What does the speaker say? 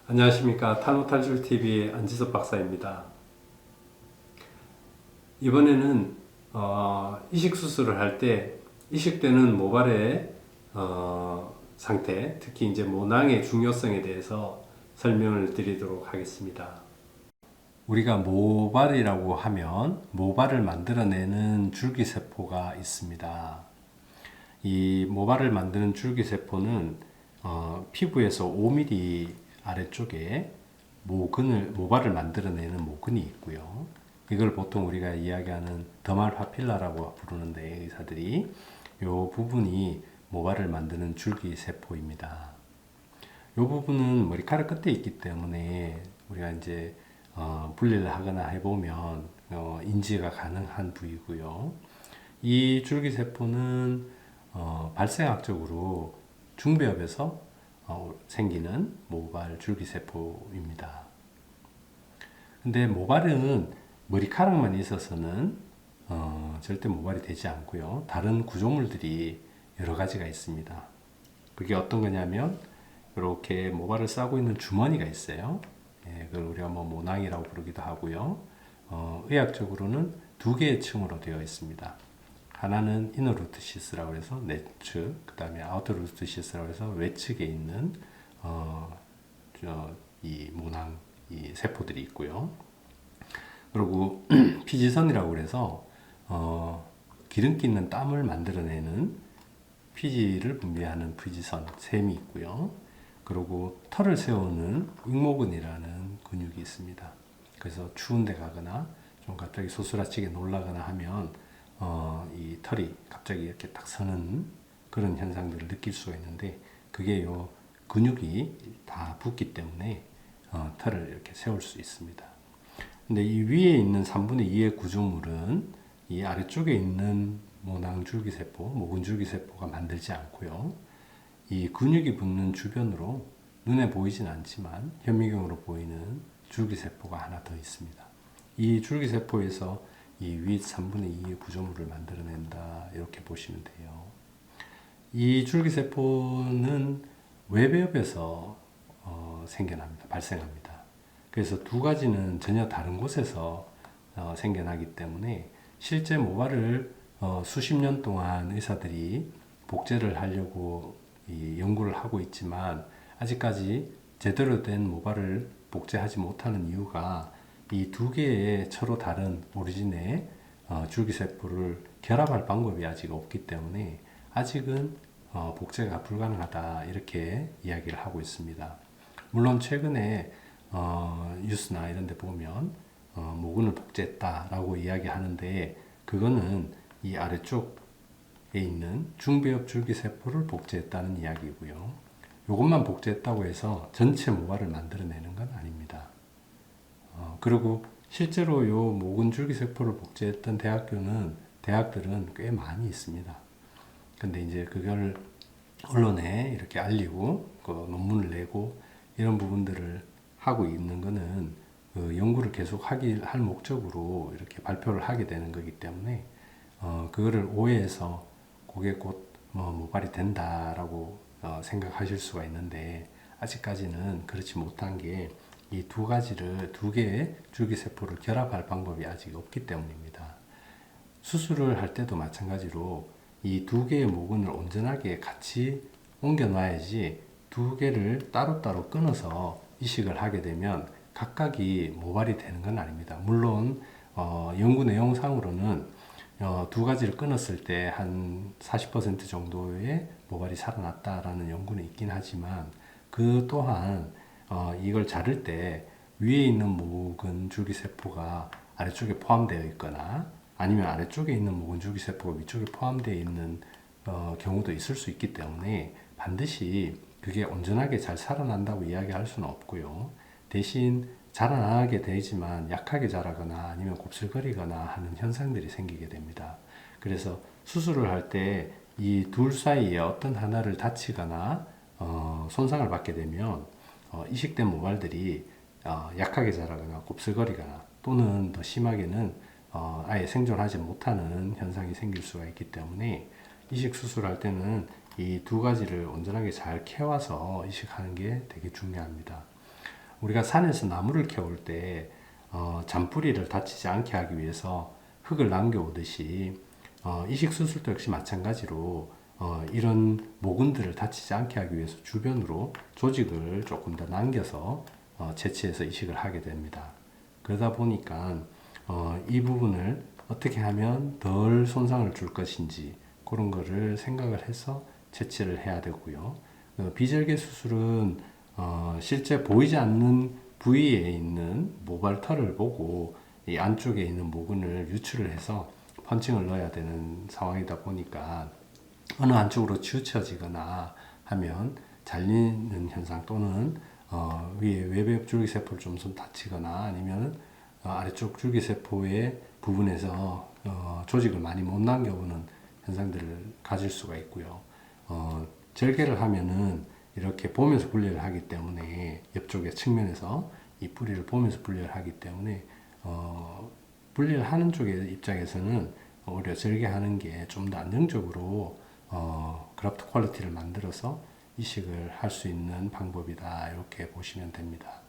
안녕하십니까. 탈모탈출TV의 안지섭 박사입니다. 이번에는 이식 수술을 할 때 이식되는 모발의 상태, 특히 이제 모낭의 중요성에 대해서 설명을 드리도록 하겠습니다. 우리가 모발이라고 하면 모발을 만들어내는 줄기세포가 있습니다. 이 모발을 만드는 줄기세포는 피부에서 5mm 아래쪽에 모발을 만들어내는 모근이 있고요. 이걸 보통 우리가 이야기하는 더말 파필라라고 부르는데, 의사들이 이 부분이 모발을 만드는 줄기세포입니다. 이 부분은 머리카락 끝에 있기 때문에 우리가 이제 분리를 하거나 해보면 인지가 가능한 부위고요. 이 줄기세포는 발생학적으로 중배엽에서 생기는 모발 줄기세포입니다. 근데 모발은 머리카락만 있어서는 절대 모발이 되지 않고요. 다른 구조물들이 여러 가지가 있습니다. 그게 어떤 거냐면 이렇게 모발을 싸고 있는 주머니가 있어요. 그걸 우리가 모낭이라고 부르기도 하고요. 의학적으로는 두 개의 층으로 되어 있습니다. 하나는 이너 루트 시스라고 해서 내측, 그 다음에 아우터 루트 시스라고 해서 외측에 있는 이 모낭 이 세포들이 있고요. 그리고 피지선이라고 해서 기름기 있는 땀을 만들어내는 피지를 분비하는 피지선 샘이 있고요. 그리고 털을 세우는 익모근이라는 근육이 있습니다. 그래서 추운 데 가거나 좀 갑자기 소스라치게 놀라거나 하면 이 털이 갑자기 이렇게 딱 서는 그런 현상들을 느낄 수가 있는데, 그게 요 근육이 다 붙기 때문에 털을 이렇게 세울 수 있습니다. 근데 이 위에 있는 3분의 2의 구조물은 이 아래쪽에 있는 모낭 줄기세포, 모근 줄기세포가 만들지 않고요. 이 근육이 붙는 주변으로 눈에 보이진 않지만 현미경으로 보이는 줄기세포가 하나 더 있습니다. 이 줄기세포에서 이 윗 3분의 2의 구조물을 만들어낸다, 이렇게 보시면 돼요. 이 줄기세포는 외배엽에서 생겨납니다. 발생합니다. 그래서 두 가지는 전혀 다른 곳에서 생겨나기 때문에 실제 모발을 수십 년 동안 의사들이 복제를 하려고 연구를 하고 있지만 아직까지 제대로 된 모발을 복제하지 못하는 이유가 이 두 개의 서로 다른 오리진의 줄기세포를 결합할 방법이 아직 없기 때문에 아직은 복제가 불가능하다, 이렇게 이야기를 하고 있습니다. 물론 최근에 뉴스나 이런 데 보면 모근을 복제했다라고 이야기하는데, 그거는 이 아래쪽에 있는 중배엽 줄기세포를 복제했다는 이야기고요. 이것만 복제했다고 해서 전체 모발을 만들어내는 건 아닙니다. 그리고 실제로 요 모근 줄기세포를 복제했던 대학들은 꽤 많이 있습니다. 근데 이제 그걸 언론에 이렇게 알리고 그 논문을 내고 이런 부분들을 하고 있는 거는 그 연구를 계속 할 목적으로 이렇게 발표를 하게 되는 거기 때문에 그거를 오해해서 그게 곧 모발이 된다라고 생각하실 수가 있는데, 아직까지는 그렇지 못한 게 이 두 개의 줄기세포를 결합할 방법이 아직 없기 때문입니다. 수술을 할 때도 마찬가지로 이 두 개의 모근을 온전하게 같이 옮겨 놔야지, 두 개를 따로따로 끊어서 이식을 하게 되면 각각이 모발이 되는 건 아닙니다. 물론 연구 내용상으로는 두 가지를 끊었을 때 한 40% 정도의 모발이 살아났다라는 연구는 있긴 하지만, 그 또한 이걸 자를 때 위에 있는 모근 줄기세포가 아래쪽에 포함되어 있거나 아니면 아래쪽에 있는 모근 줄기세포가 위쪽에 포함되어 있는 경우도 있을 수 있기 때문에 반드시 그게 온전하게 잘 살아난다고 이야기할 수는 없고요. 대신 자라나게 되지만 약하게 자라거나 아니면 곱슬거리거나 하는 현상들이 생기게 됩니다. 그래서 수술을 할 때 이 둘 사이에 어떤 하나를 다치거나 손상을 받게 되면 이식된 모발들이 약하게 자라거나 곱슬거리거나 또는 더 심하게는 아예 생존하지 못하는 현상이 생길 수가 있기 때문에 이식 수술할 때는 이 두 가지를 온전하게 잘 캐와서 이식하는 게 되게 중요합니다. 우리가 산에서 나무를 캐올 때 잔뿌리를 다치지 않게 하기 위해서 흙을 남겨오듯이 이식 수술도 역시 마찬가지로 이런 모근들을 다치지 않게 하기 위해서 주변으로 조직을 조금 더 남겨서 채취해서 이식을 하게 됩니다. 그러다 보니까 이 부분을 어떻게 하면 덜 손상을 줄 것인지 그런 거를 생각을 해서 채취를 해야 되고요. 비절개 수술은 실제 보이지 않는 부위에 있는 모발털을 보고 이 안쪽에 있는 모근을 유출을 해서 펀칭을 넣어야 되는 상황이다 보니까 어느 한쪽으로 치우쳐지거나 하면 잘리는 현상 또는 위에 외벽 줄기세포를 좀 다치거나 아니면 아래쪽 줄기세포의 부분에서 조직을 많이 못 남겨보는 현상들을 가질 수가 있고요. 절개를 하면은 이렇게 보면서 분리를 하기 때문에 옆쪽의 측면에서 이 뿌리를 보면서 분리를 하기 때문에 분리를 하는 쪽의 입장에서는 오히려 절개하는 게 좀 더 안정적으로 그래프트 퀄리티를 만들어서 이식을 할 수 있는 방법이다 이렇게 보시면 됩니다.